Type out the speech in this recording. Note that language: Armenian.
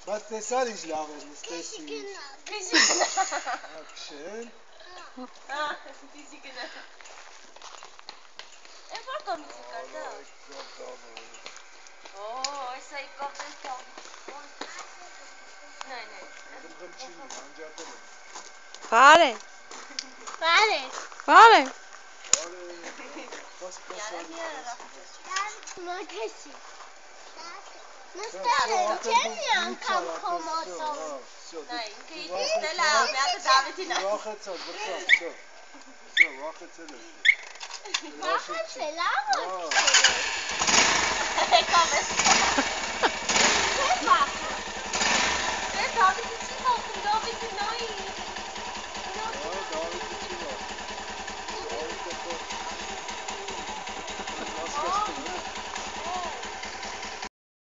Բայց տեսար ինչ լավ էր, նստեսի։ Ակշեն։ Դիզի գնա։ Է որ կոմիցի կար դա։ Օ, այսա իկավ դեսկա։ Նայ։ Բարե։ Մակեսի։ Նստել եմ, չեմ մի անգամ կոմոտով։ Նայ, ինքը իտել է, միատը Դավիթին է։ Վախեցել, բրկավ, վախեցել ես։ Վախեցել, աղոք։ Եկավ ես։ Թե վախ։